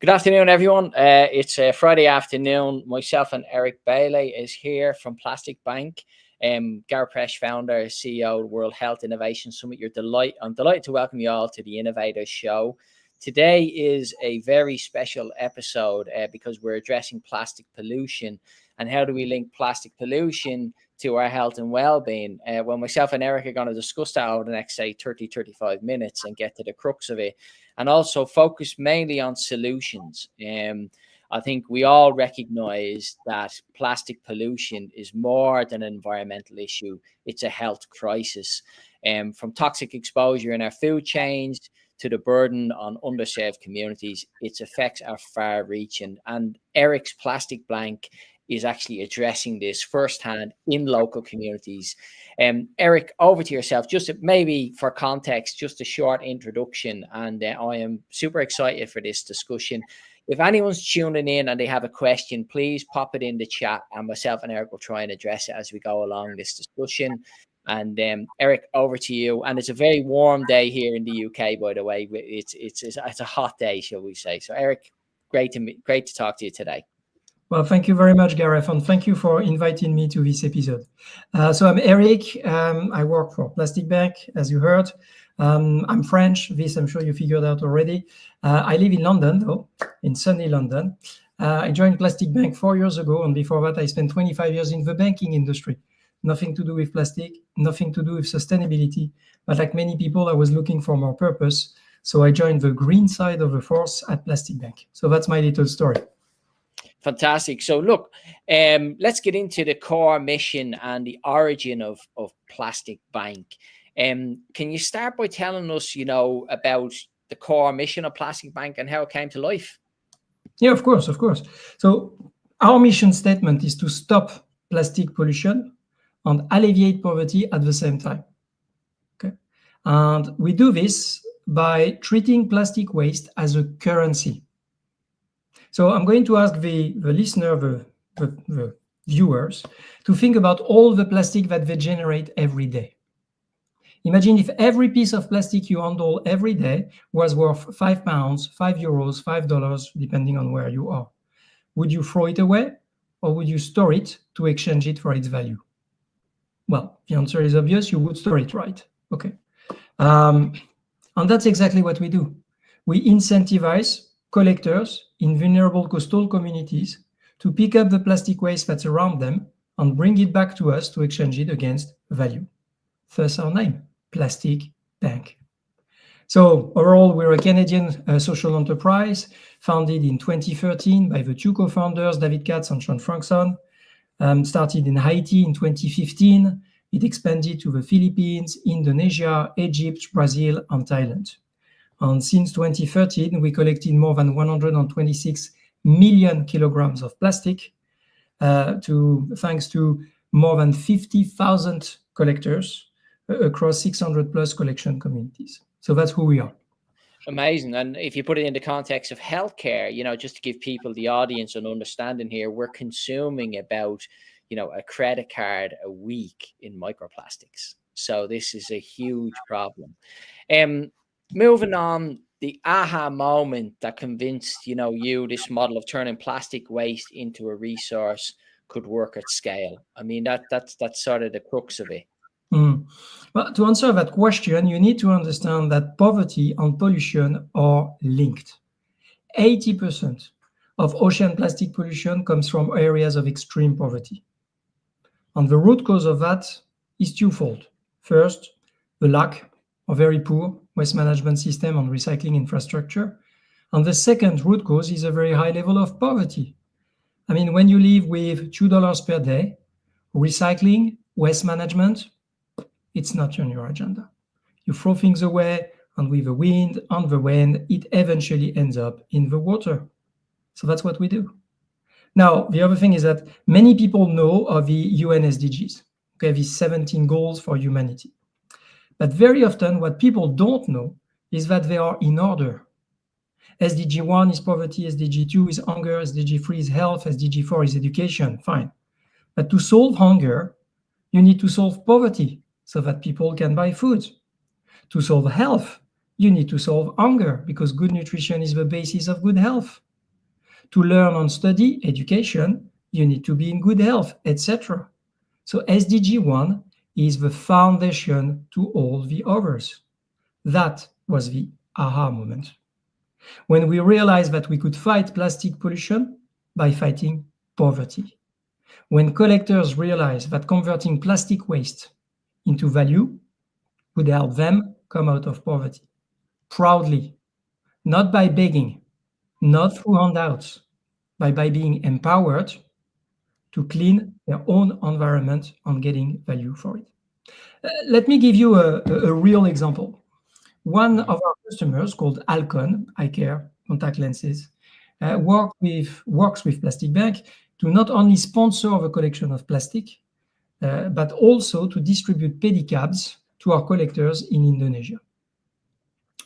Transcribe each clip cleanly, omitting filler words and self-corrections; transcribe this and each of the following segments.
Good afternoon, everyone. It's Friday afternoon. Myself and Eric Bayle is here from Plastic Bank. Garpresh founder, CEO of the World Health Innovation Summit. I'm delighted to welcome you all to the Innovators Show. Today is a very special episode because we're addressing plastic pollution and how do we link plastic pollution to our health and well-being. Well, myself and Eric are going to discuss that over the next, say, 35 minutes and get to the crux of it, and also focus mainly on solutions. I think we all recognize that plastic pollution is more than an environmental issue. It's a health crisis. From toxic exposure in our food chains to the burden on underserved communities, its effects are far-reaching. And Eric's Plastic Bank is actually addressing this firsthand in local communities. Eric, over to yourself. Just maybe for context, just a short introduction, and I am super excited for this discussion. If anyone's tuning in and they have a question, please pop it in the chat, and myself and Eric will try and address it as we go along this discussion. And Eric, over to you. And it's a very warm day here in the UK, by the way. It's a hot day, shall we say? So, Eric, great to talk to you today. Well, thank you very much, Gareth, and thank you for inviting me to this episode. So I'm Eric. I work for Plastic Bank, as you heard. I'm French. This I'm sure you figured out already. I live in London, though, in sunny London. I joined Plastic Bank 4 years ago, and before that, I spent 25 years in the banking industry. Nothing to do with plastic, nothing to do with sustainability. But like many people, I was looking for more purpose. So I joined the green side of the force at Plastic Bank. So that's my little story. Fantastic. So look, let's get into the core mission and the origin of Plastic Bank. Can you start by telling us, about the core mission of Plastic Bank and how it came to life? Yeah, of course. So our mission statement is to stop plastic pollution and alleviate poverty at the same time. Okay, and we do this by treating plastic waste as a currency. So I'm going to ask the listener, the viewers, to think about all the plastic that they generate every day. Imagine if every piece of plastic you handle every day was worth £5, €5, $5, depending on where you are. Would you throw it away, or would you store it to exchange it for its value? Well, the answer is obvious. You would store it, right? Okay. And that's exactly what we do. We incentivize collectors in vulnerable coastal communities to pick up the plastic waste that's around them and bring it back to us to exchange it against value. Thus our name, Plastic Bank. So overall, we're a Canadian social enterprise founded in 2013 by the two co-founders, David Katz and Sean Frankson. Started in Haiti in 2015. It expanded to the Philippines, Indonesia, Egypt, Brazil, and Thailand. And since 2013, we collected more than 126 million kilograms of plastic, thanks to more than 50,000 collectors across 600 plus collection communities. So that's who we are. Amazing. And if you put it in the context of healthcare, just to give people, the audience, an understanding here, we're consuming about, a credit card a week in microplastics. So this is a huge problem. Moving on, the aha moment that convinced, this model of turning plastic waste into a resource could work at scale. I mean, that's sort of the crux of it. Well, to answer that question, you need to understand that poverty and pollution are linked. 80% of ocean plastic pollution comes from areas of extreme poverty. And the root cause of that is twofold. First, the lack of very poor waste management system and recycling infrastructure. And the second root cause is a very high level of poverty. I mean, when you live with $2 per day, recycling, waste management, it's not on your agenda. You throw things away, and with the wind and the rain, it eventually ends up in the water. So that's what we do. Now, the other thing is that many people know of the UN SDGs, okay, these 17 goals for humanity. But very often what people don't know is that they are in order. SDG 1 is poverty, SDG 2 is hunger, SDG 3 is health, SDG 4 is education, fine. But to solve hunger, you need to solve poverty so that people can buy food. To solve health, you need to solve hunger because good nutrition is the basis of good health. To learn and study education, you need to be in good health, etc. So SDG 1 is the foundation to all the others. That was the aha moment. When we realized that we could fight plastic pollution by fighting poverty. When collectors realized that converting plastic waste into value would help them come out of poverty. Proudly, not by begging, not through handouts, but by being empowered to clean their own environment and getting value for it. Let me give you a real example. One of our customers called Alcon, eye care, contact lenses, works with Plastic Bank to not only sponsor the collection of plastic, but also to distribute pedicabs to our collectors in Indonesia.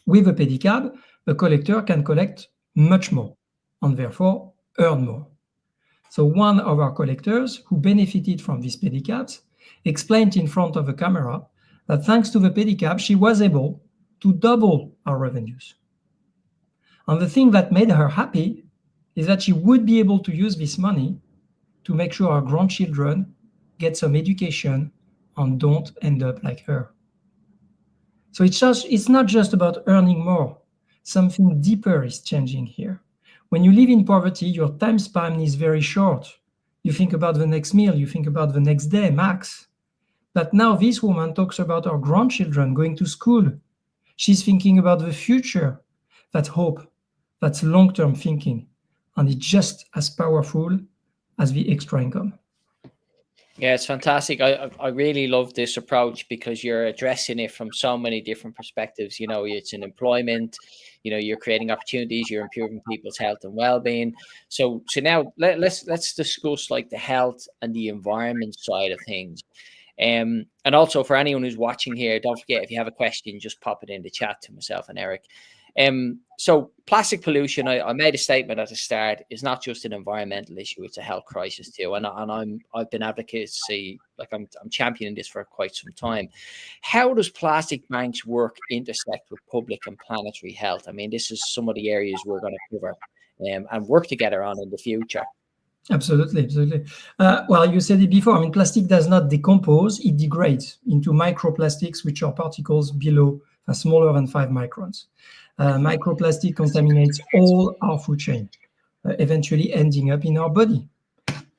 With a pedicab, a collector can collect much more and therefore earn more. So one of our collectors who benefited from these pedicabs explained in front of a camera that thanks to the pedicab, she was able to double our revenues. And the thing that made her happy is that she would be able to use this money to make sure our grandchildren get some education and don't end up like her. So it's not just about earning more. Something deeper is changing here. When you live in poverty, your time span is very short. You think about the next meal, you think about the next day, max. But now this woman talks about our grandchildren going to school. She's thinking about the future. That's hope. That's long-term thinking. And it's just as powerful as the extra income. Yeah, it's fantastic. I really love this approach because you're addressing it from so many different perspectives. You know, it's in employment, you know, you're creating opportunities, you're improving people's health and well-being. So now let's discuss like the health and the environment side of things. And also for anyone who's watching here, don't forget, if you have a question, just pop it in the chat to myself and Eric. So plastic pollution, I made a statement at the start, is not just an environmental issue, it's a health crisis too. And I've been advocacy, like I'm championing this for quite some time. How does Plastic Bank's work intersect with public and planetary health? I mean, this is some of the areas we're going to cover and work together on in the future. Absolutely. Well, you said it before. I mean, plastic does not decompose, it degrades into microplastics, which are particles below, smaller than 5 microns. Microplastic contaminates all our food chain, eventually ending up in our body.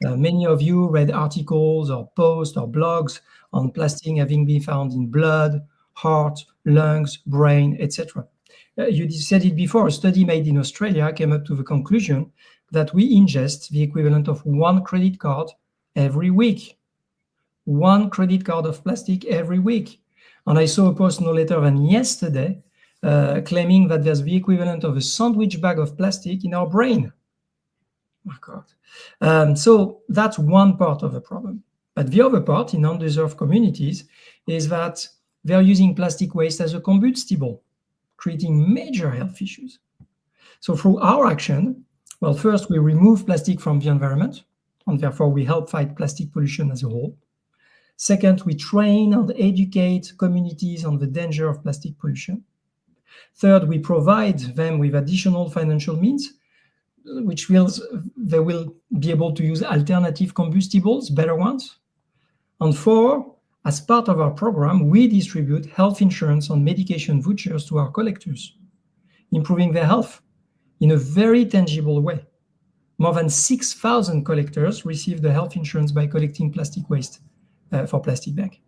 Many of you read articles or posts or blogs on plastic having been found in blood, heart, lungs, brain, etc. You said it before, a study made in Australia came up to the conclusion that we ingest the equivalent of 1 credit card every week. 1 credit card of plastic every week. And I saw a post no later than yesterday claiming that there's the equivalent of a sandwich bag of plastic in our brain. Oh my God. So that's one part of the problem. But the other part in underserved communities is that they're using plastic waste as a combustible, creating major health issues. So through our action, well, first we remove plastic from the environment, and therefore we help fight plastic pollution as a whole. Second, we train and educate communities on the danger of plastic pollution. Third, we provide them with additional financial means, which they will be able to use alternative combustibles, better ones. And four, as part of our program, we distribute health insurance and medication vouchers to our collectors, improving their health in a very tangible way. More than 6,000 collectors receive the health insurance by collecting plastic waste for Plastic Bank.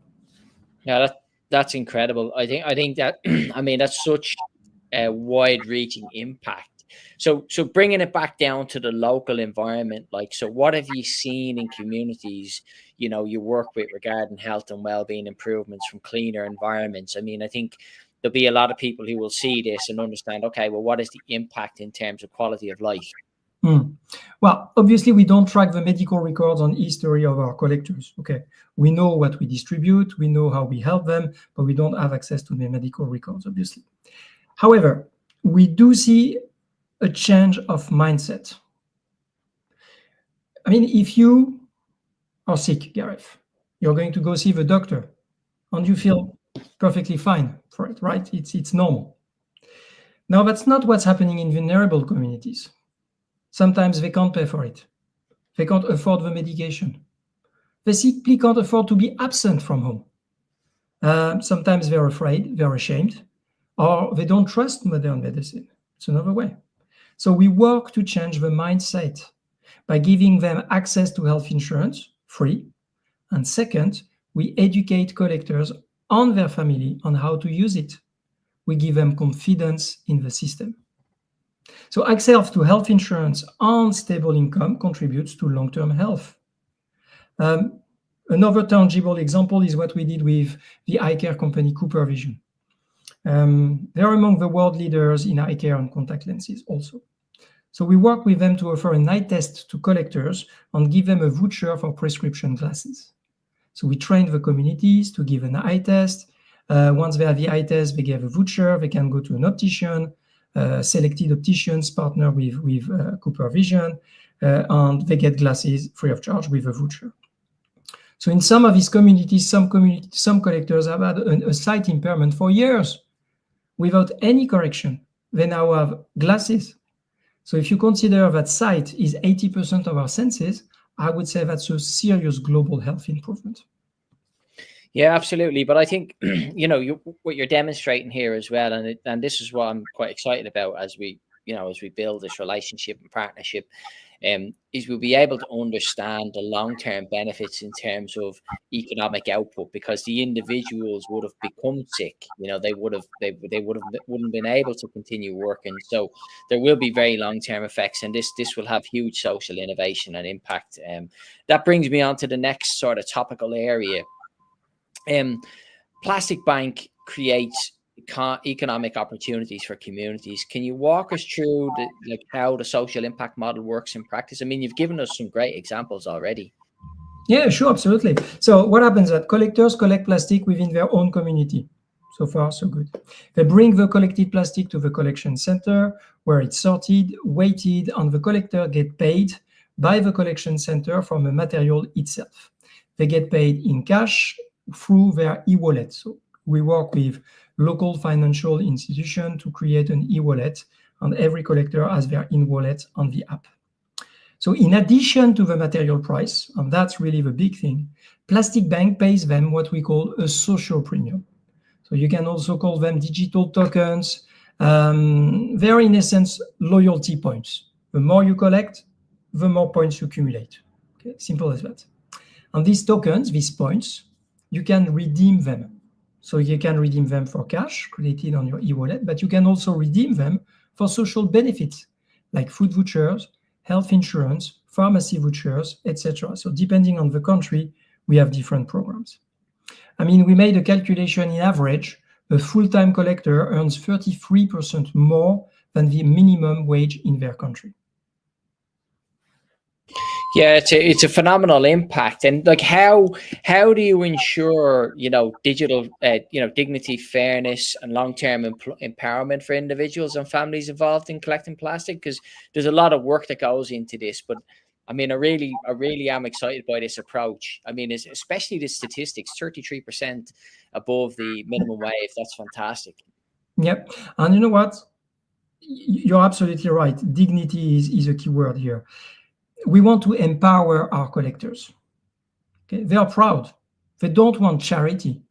Yeah, that's incredible. I think that, I mean, that's such a wide-reaching impact. So bringing it back down to the local environment, like, so what have you seen in communities, you know, you work with regarding health and well-being improvements from cleaner environments? I mean, I think there'll be a lot of people who will see this and understand, okay, well, what is the impact in terms of quality of life? Well, obviously, we don't track the medical records and history of our collectors. Okay, we know what we distribute, we know how we help them, but we don't have access to the medical records, obviously. However, we do see a change of mindset. I mean, if you are sick, Gareth, you're going to go see the doctor, and you feel perfectly fine for it, right? It's normal. Now, that's not what's happening in vulnerable communities. Sometimes they can't pay for it. They can't afford the medication. They simply can't afford to be absent from home. Sometimes they're afraid, they're ashamed, or they don't trust modern medicine. It's another way. So we work to change the mindset by giving them access to health insurance, free. And second, we educate collectors and their family on how to use it. We give them confidence in the system. So access to health insurance and stable income contributes to long-term health. Another tangible example is what we did with the eye care company CooperVision. They're among the world leaders in eye care and contact lenses also. So we work with them to offer an eye test to collectors and give them a voucher for prescription glasses. So we train the communities to give an eye test. Once they have the eye test, they get a voucher. They can go to an optician. Selected opticians partner with CooperVision, and they get glasses free of charge with a voucher. So in some of these communities, some collectors have had a sight impairment for years without any correction. They now have glasses. So if you consider that sight is 80% of our senses, I would say that's a serious global health improvement. Yeah, absolutely. But I think, what you're demonstrating here as well, and this is what I'm quite excited about as we build this relationship and partnership, is we'll be able to understand the long-term benefits in terms of economic output, because the individuals would have become sick. They wouldn't been able to continue working. So there will be very long-term effects, and this will have huge social innovation and impact. That brings me on to the next sort of topical area. Plastic Bank creates economic opportunities for communities. Can you walk us through how the social impact model works in practice? I mean, you've given us some great examples already. Yeah, sure, absolutely. So what happens is that collectors collect plastic within their own community. So far, so good. They bring the collected plastic to the collection center where it's sorted, weighted, and the collector get paid by the collection center from the material itself. They get paid in cash through their e-wallet. So we work with local financial institution to create an e-wallet, and every collector has their e-wallet on the app. So in addition to the material price, and that's really the big thing, Plastic Bank pays them what we call a social premium. So you can also call them digital tokens. They're in essence loyalty points. The more you collect, the more points you accumulate. Okay, simple as that. And these tokens, these points, you can redeem them. So you can redeem them for cash created on your e-wallet, but you can also redeem them for social benefits like food vouchers, health insurance, pharmacy vouchers, etc. So depending on the country, we have different programs. I mean, we made a calculation. In average, a full-time collector earns 33% more than the minimum wage in their country. Yeah, it's a phenomenal impact. And how do you ensure digital dignity, fairness, and long-term empowerment for individuals and families involved in collecting plastic? Because there's a lot of work that goes into this. But I mean, I really am excited by this approach. I mean, especially the statistics, 33% above the minimum wage. That's fantastic. Yep. And you know what? You're absolutely right. Dignity is a key word here. We want to empower our collectors. Okay? They are proud. They don't want charity.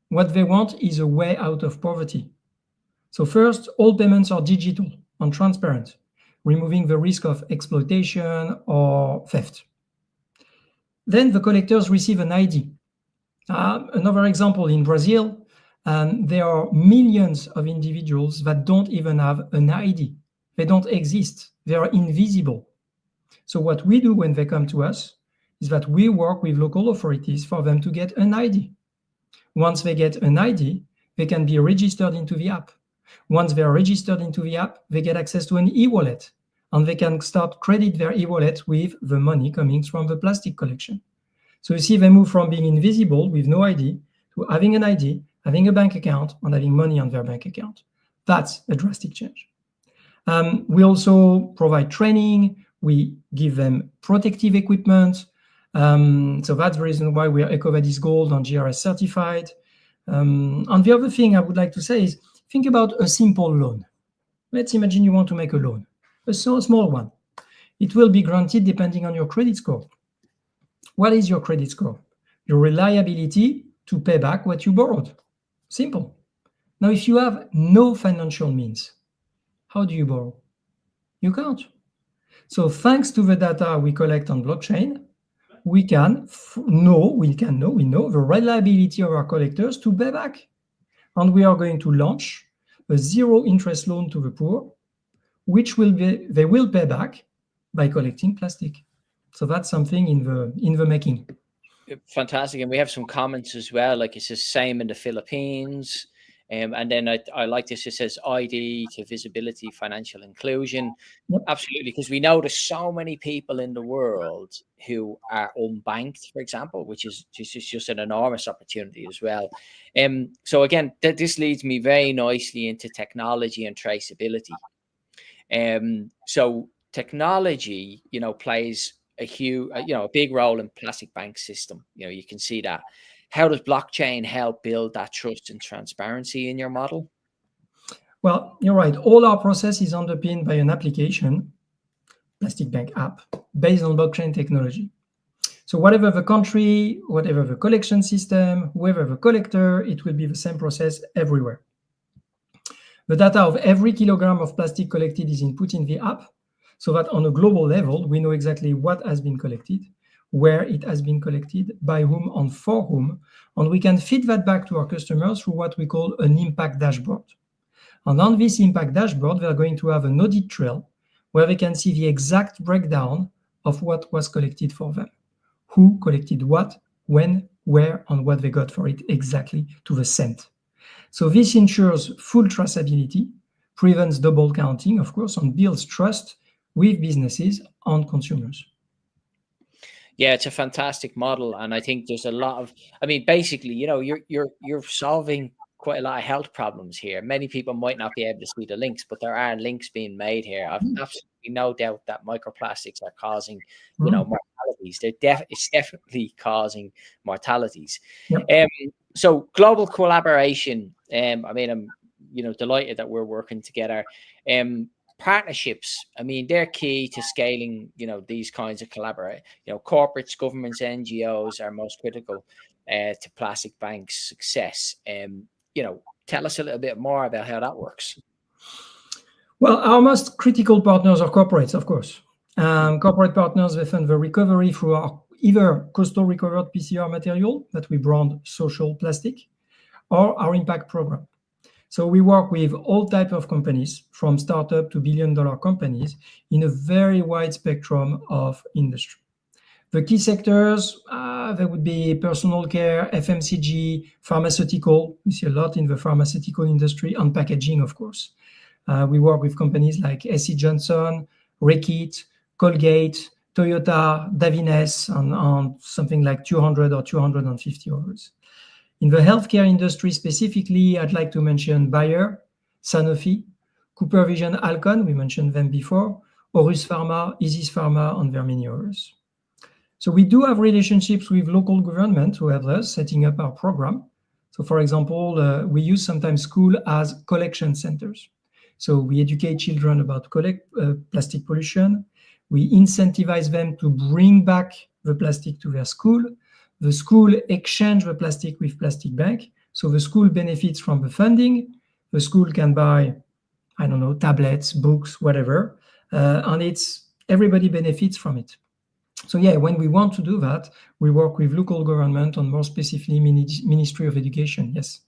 What they want is a way out of poverty. So first, all payments are digital and transparent, removing the risk of exploitation or theft. Then the collectors receive an ID. Another example, in Brazil, there are millions of individuals that don't even have an ID. They don't exist. They are invisible. So what we do when they come to us is that we work with local authorities for them to get an ID. Once they get an ID, they can be registered into the app. Once they're registered into the app, they get access to an e-wallet, and they can start credit their e-wallet with the money coming from the plastic collection. So you see, they move from being invisible with no ID to having an ID, having a bank account, and having money on their bank account. That's a drastic change. We also provide training. We give them protective equipment. So that's the reason why we are EcoVadis Gold and GRS certified. And the other thing I would like to say is, think about a simple loan. Let's imagine you want to make a loan, a small one. It will be granted depending on your credit score. What is your credit score? Your reliability to pay back what you borrowed. Simple. Now, if you have no financial means, how do you borrow? You can't. So thanks to the data we collect on blockchain, we know the reliability of our collectors to pay back. And we are going to launch a zero interest loan to the poor, which they will pay back by collecting plastic. So that's something in the making. Fantastic. And we have some comments as well, like it's the same in the Philippines. And then I like this, it says ID to visibility, financial inclusion. Yep. Absolutely, because we know there's so many people in the world who are unbanked, for example, which is just an enormous opportunity as well. So again, this leads me very nicely into technology and traceability. So technology, plays a huge, a big role in plastic bank system. You can see that. How does blockchain help build that trust and transparency in your model? Well, you're right. All our process is underpinned by an application, Plastic Bank app, based on blockchain technology. So whatever the country, whatever the collection system, whoever the collector, it will be the same process everywhere. The data of every kilogram of plastic collected is input in the app, so that on a global level, we know exactly what has been collected, where it has been collected, by whom and for whom, and we can feed that back to our customers through what we call an impact dashboard. And on this impact dashboard, they're going to have an audit trail where they can see the exact breakdown of what was collected for them, who collected what, when, where, and what they got for it exactly to the cent. So this ensures full traceability, prevents double counting, of course, and builds trust with businesses and consumers. Yeah, it's a fantastic model, and I think there's a lot of, basically, you're solving quite a lot of health problems here. Many people might not be able to see the links, but there are links being made here. I've absolutely no doubt that microplastics are causing, mortalities. It's definitely causing mortalities. Yep. So global collaboration. I'm delighted that we're working together. Partnerships, they're key to scaling, these kinds of collaborate. Corporates, governments, NGOs are most critical to Plastic Bank's success. Tell us a little bit more about how that works. Well, our most critical partners are corporates, of course. Corporate partners, they fund the recovery through our either coastal recovered PCR material that we brand social plastic, or our impact program. So we work with all types of companies, from startup to billion-dollar companies, in a very wide spectrum of industry. The key sectors, there would be personal care, FMCG, pharmaceutical. We see a lot in the pharmaceutical industry, and packaging, of course. We work with companies like SC Johnson, Reckitt, Colgate, Toyota, Davines, and something like 200 or 250 others. In the healthcare industry specifically, I'd like to mention Bayer, Sanofi, Cooper Vision, Alcon, we mentioned them before, Horus Pharma, Isis Pharma, and there are many others. So we do have relationships with local government who help us setting up our program. So for example, we use sometimes school as collection centers. So we educate children about plastic pollution. We incentivize them to bring back the plastic to their school. The school exchange the plastic with Plastic Bank. So the school benefits from the funding. The school can buy, tablets, books, whatever. And everybody benefits from it. So yeah, when we want to do that, we work with local government and more specifically Ministry of Education, yes.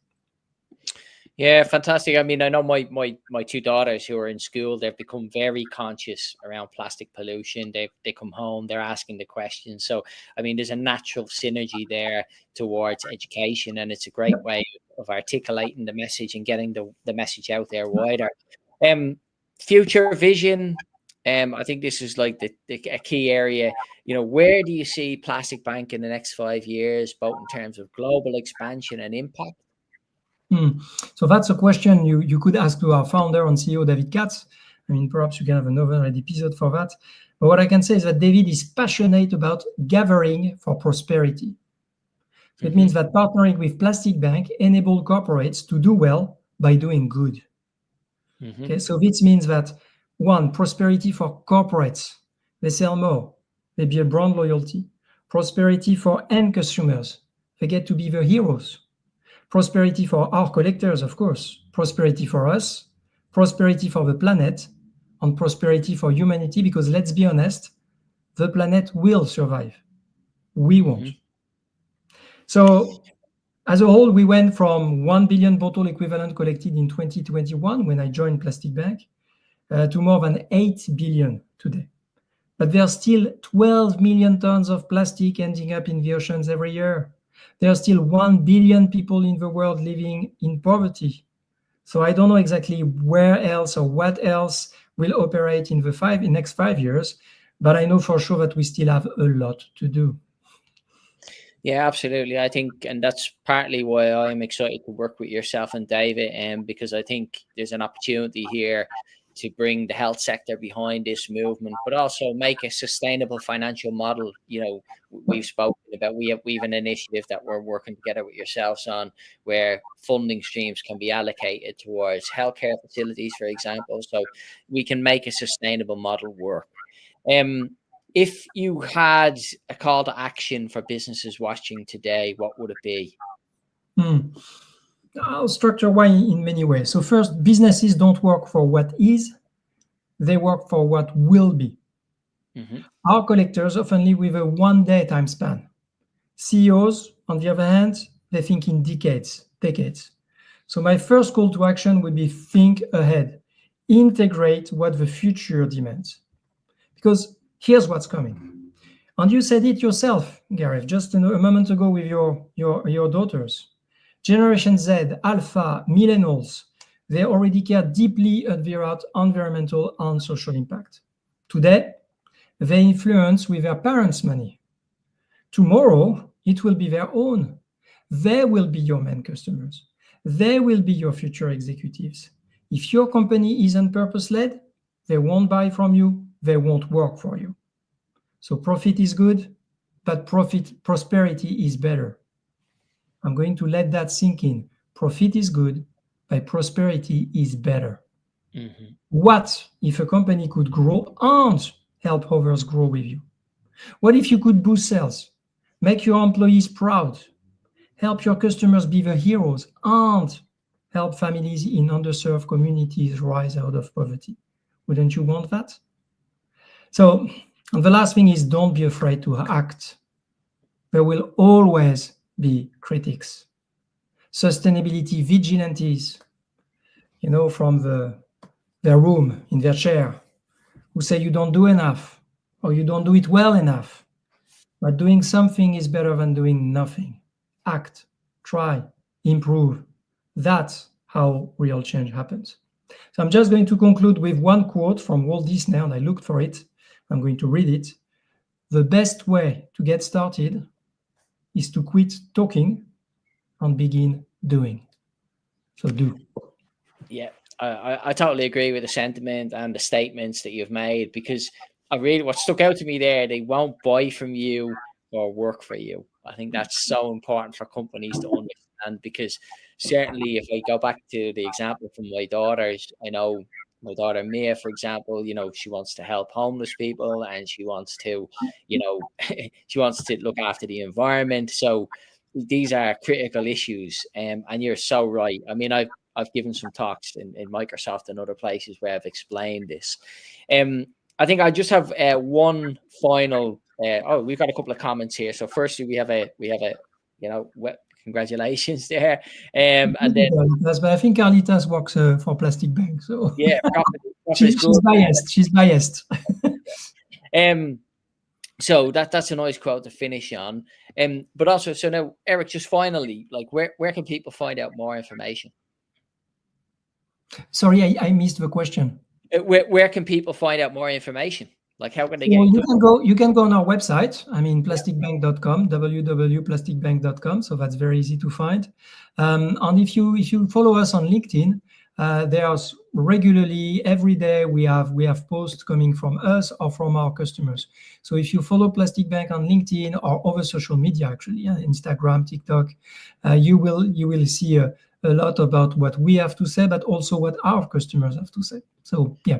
Yeah, fantastic. I know my two daughters who are in school, they've become very conscious around plastic pollution. They come home, they're asking the questions. So, there's a natural synergy there towards education, and it's a great way of articulating the message and getting the message out there wider. Future vision. I think this is like a key area. Where do you see Plastic Bank in the next 5 years, both in terms of global expansion and impact? So that's a question you could ask to our founder and CEO, David Katz. Perhaps you can have another episode for that. But what I can say is that David is passionate about gathering for prosperity. So it means that partnering with Plastic Bank enables corporates to do well by doing good. Okay, so this means that, one, prosperity for corporates. they sell more, they build brand loyalty, prosperity for end consumers, they get to be the heroes, prosperity for our collectors, of course, prosperity for us, prosperity for the planet, and prosperity for humanity, because let's be honest, the planet will survive. We won't. So as a whole, we went from 1 billion bottle equivalent collected in 2021 when I joined Plastic Bank to more than 8 billion today. But there are still 12 million tons of plastic ending up in the oceans every year. There are still 1 billion people in the world living in poverty. So I don't know exactly where else or what else will operate in the next 5 years, but I know for sure that we still have a lot to do. Yeah, absolutely. I think, and that's partly why I'm excited to work with yourself and David, because I think there's an opportunity here to bring the health sector behind this movement, but also make a sustainable financial model. You know, we've spoken about, we have an initiative that we're working together with yourselves on, where funding streams can be allocated towards healthcare facilities, for example, so we can make a sustainable model work. If you had a call to action for businesses watching today, what would it be? I'll structure why in many ways. So first, businesses don't work for what is, they work for what will be. Our collectors often live with a one-day time span. CEOs, on the other hand, they think in decades. So my first call to action would be think ahead. Integrate what the future demands. Because here's what's coming. And you said it yourself, Gareth, just a moment ago with your daughters. Generation Z, Alpha, Millennials, they already care deeply about environmental and social impact. Today, they influence with their parents' money. Tomorrow, it will be their own. They will be your main customers. They will be your future executives. If your company isn't purpose-led, they won't buy from you, they won't work for you. So profit is good, but prosperity is better. I'm going to let that sink in. Profit is good, but prosperity is better. What if a company could grow and help others grow with you? What if you could boost sales, make your employees proud, help your customers be the heroes, and help families in underserved communities rise out of poverty? Wouldn't you want that? So, and the last thing is, don't be afraid to act. There will always be critics, sustainability vigilantes, from their room, in their chair, who say you don't do enough or you don't do it well enough. But doing something is better than doing nothing. Act, try, improve. That's how real change happens. So I'm just going to conclude with one quote from Walt Disney, and I looked for it. I'm going to read it. The best way to get started is to quit talking and begin doing. So do. Yeah, I totally agree with the sentiment and the statements that you've made, because what stuck out to me there, they won't buy from you or work for you. I think that's so important for companies to understand, because certainly if I go back to the example from my daughters, I know my daughter Mia, for example, she wants to help homeless people, and she wants to, she wants to look after the environment. So these are critical issues, and you're so right. I mean, I've given some talks in Microsoft and other places where I've explained this. I think I just have one final. We've got a couple of comments here. So firstly, we have a congratulations there. And then, but I think Carlitas works for Plastic Bank, so yeah, she's biased. She's biased. So that's a nice quote to finish on. But also, so now, Eric, just finally, like where can people find out more information? Sorry, I missed the question. Where can people find out more information? Like, how can they get? You can go on our website. I mean, plasticbank.com, www.plasticbank.com. So that's very easy to find. And if you follow us on LinkedIn, there's regularly every day we have posts coming from us or from our customers. So if you follow Plastic Bank on LinkedIn or other social media, actually, Instagram, TikTok, you will see a lot about what we have to say, but also what our customers have to say. So yeah.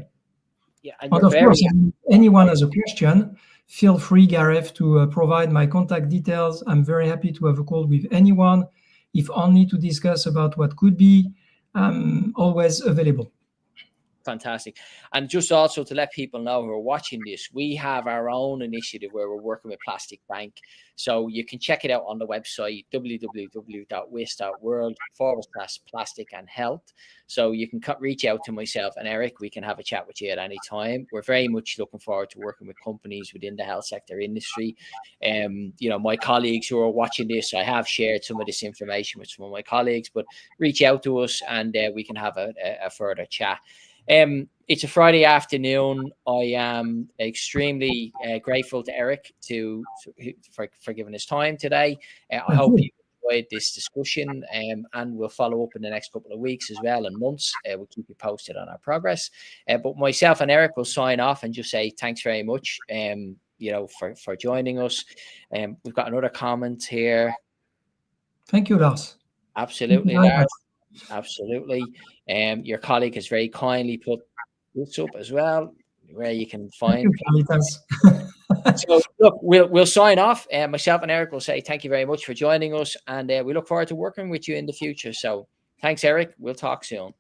Yeah, and And you're of very course, if anyone has a question, feel free, Gareth, to provide my contact details. I'm very happy to have a call with anyone, if only to discuss about what could be. I'm always available. fantastic. And just also to let people know who are watching this, we have our own initiative where we're working with Plastic Bank. So you can check it out on the website, www.whis.world/plastic and health. So you can reach out to myself and Eric. We can have a chat with you at any time. We're very much looking forward to working with companies within the health sector industry. My colleagues who are watching this, I have shared some of this information with some of my colleagues, but reach out to us and we can have a further chat. It's a Friday afternoon. I am extremely grateful to Eric for giving his time today. I hope you enjoyed this discussion, and we'll follow up in the next couple of weeks as well and months. We'll keep you posted on our progress. But myself and Eric will sign off and just say thanks very much. For joining us. We've got another comment here. Thank you, Lars. Absolutely, Lars. Absolutely. Your colleague has very kindly put this up as well, where you can find. So look, we'll sign off. Myself and Eric will say thank you very much for joining us, and we look forward to working with you in the future. So thanks, Eric. We'll talk soon.